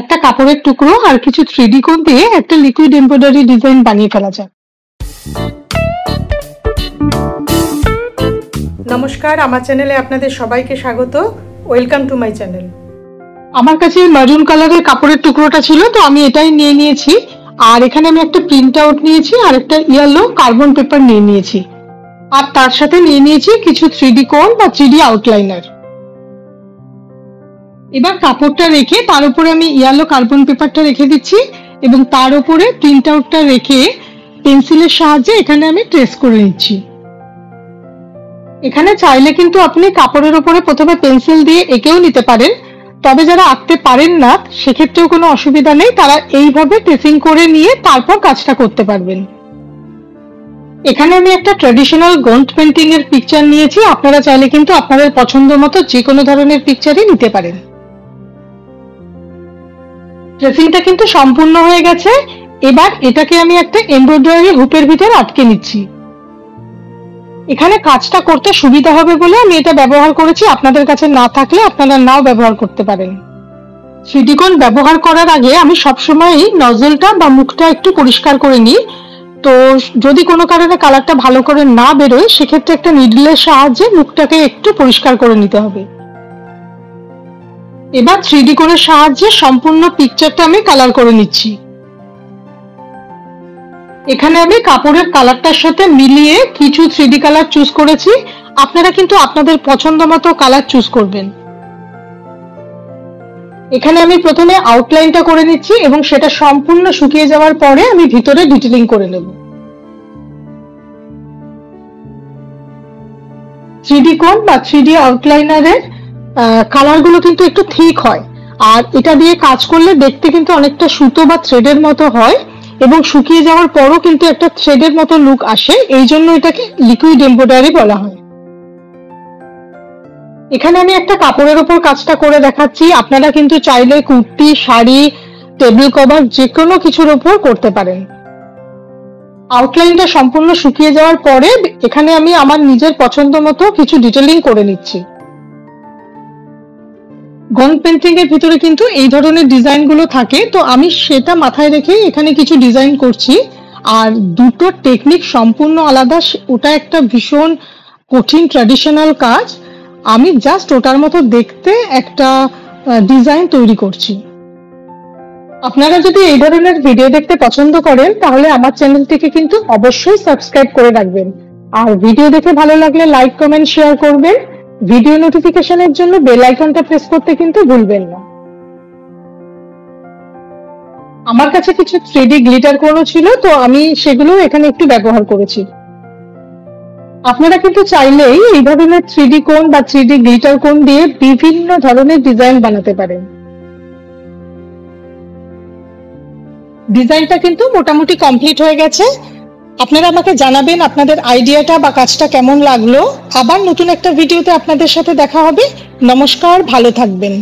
একটা কাপড়ের টুকরো আর কিছু 3D কোণ দিয়ে একটা লিকুইড এমব্রয়ডারি ডিজাইন বানিয়ে ফেলা যায়। নমস্কার, আমার চ্যানেলে আপনাদের সবাইকে স্বাগত। Welcome to my channel. আমার কাছে মারুন কালারের কাপড়ের টুকরোটা ছিল, তো আমি এটাই নিয়ে নিয়েছি। আর এখানে আমি একটা প্রিন্ট আউট নিয়েছি আর একটা ইয়েলো কার্বন পেপার নিয়ে নিয়েছি, আর তার সাথে নিয়ে নিয়েছি কিছু 3D কোণ বা 3D আউটলাইনার। এবার কাপড়টা রেখে তার উপরে আমি ইয়েলো কার্বন পেপারটা রেখে দিচ্ছি এবং তার উপরে প্রিন্ট আউটটা রেখে পেন্সিলের সাহায্যে এখানে আমি ট্রেস করে নিচ্ছি। এখানে চাইলে কিন্তু আপনি কাপড়ের উপরে প্রথমে পেন্সিল দিয়ে এঁকেও নিতে পারেন, তবে যারা আঁকতে পারেন না সেক্ষেত্রেও কোনো অসুবিধা নেই, তারা এইভাবে ট্রেসিং করে নিয়ে তারপর কাজটা করতে পারবেন। এখানে আমি একটা ট্র্যাডিশনাল গন্ড পেন্টিং এর পিকচার নিয়েছি, আপনারা চাইলে কিন্তু আপনাদের পছন্দ মতো যে কোনো ধরনের পিকচারই নিতে পারেন। ট্রেসিংটা কিন্তু সম্পূর্ণ হয়ে গেছে। এবার এটাকে আমি একটা এমব্রয়ডারি হুপের ভিতর আটকে নিচ্ছি। এখানে কাজটা করতে সুবিধা হবে বলে আমি এটা ব্যবহার করেছি, আপনাদের কাছে না থাকলে আপনারা নাও ব্যবহার করতে পারেন। 3D কোণ ব্যবহার করার আগে আমি সবসময় নজলটা বা মুখটা একটু পরিষ্কার করে নিই, তো যদি কোনো কারণে কালারটা ভালো করে না বেরোয় সেক্ষেত্রে একটা নিডলের সাহায্যে মুখটাকে একটু পরিষ্কার করে নিতে হবে। এবার 3D কোণের সাহায্যে সম্পূর্ণ পিকচারটা আমি কালার করে নিচ্ছি। এখানে আমি কাপড়ের কালারটার সাথে মিলিয়ে কিছু 3D কালার চুজ করেছি, আপনারা কিন্তু আপনাদের পছন্দ মতো কালার চুজ করবেন। এখানে আমি প্রথমে আউটলাইনটা করে নিচ্ছি এবং সেটা সম্পূর্ণ শুকিয়ে যাওয়ার পরে আমি ভিতরে ডিটেলিং করে নেব। 3D কোণ বা 3D আউটলাইনারের কালারগুলো কিন্তু একটু থিক হয়, আর এটা দিয়ে কাজ করলে দেখতে কিন্তু অনেকটা সুতো বা থ্রেডের মতো হয় এবং শুকিয়ে যাওয়ার পরও কিন্তু একটা থ্রেডের মতো লুক আসে, এই জন্য এটাকে লিকুইড এমব্রয়ডারি বলা হয়। এখানে আমি একটা কাপড়ের উপর কাজটা করে দেখাচ্ছি, আপনারা কিন্তু চাইলে কুর্তি, শাড়ি, টেবিল কভার যে কোনো কিছুর উপর করতে পারেন। আউটলাইনটা সম্পূর্ণ শুকিয়ে যাওয়ার পরে এখানে আমি আমার নিজের পছন্দ মতো কিছু ডিটেলিং করে নিচ্ছি। গন্ড পেন্টিং এর ভিতরে কিন্তু এই ধরনের ডিজাইন গুলো থাকে, তো আমি সেটা মাথায় রেখে এখানে কিছু ডিজাইন করছি। আর দুটো টেকনিক সম্পূর্ণ আলাদা, ওটা একটা ভীষণ কঠিন ট্র্যাডিশনাল কাজ, আমি জাস্ট ওটার মতো দেখতে একটা ডিজাইন তৈরি করছি। আপনারা যদি এই ধরনের ভিডিও দেখতে পছন্দ করেন তাহলে আমার চ্যানেলটিকে কিন্তু অবশ্যই সাবস্ক্রাইব করে রাখবেন, আর ভিডিও দেখে ভালো লাগলে লাইক, কমেন্ট, শেয়ার করবেন। ভিডিও নোটিফিকেশনের জন্য বেল আইকনটা প্রেস করতে কিন্তু ভুলবেন না। আমার কাছে কিছু 3D গ্লিটার কোণও ছিল, তো আমি সেগুলো এখানে একটু ব্যবহার করেছি। আপনারা কিন্তু চাইলেই এই ধরনের 3D কোণ বা 3D গ্লিটার কোণ দিয়ে বিভিন্ন ধরনের ডিজাইন বানাতে পারেন। ডিজাইনটা কিন্তু মোটামুটি কমপ্লিট হয়ে গেছে। আপনারা আমাকে জানাবেন আপনাদের আইডিয়াটা বা কাজটা কেমন লাগলো। আবার নতুন একটা ভিডিওতে আপনাদের সাথে দেখা হবে। নমস্কার, ভালো থাকবেন।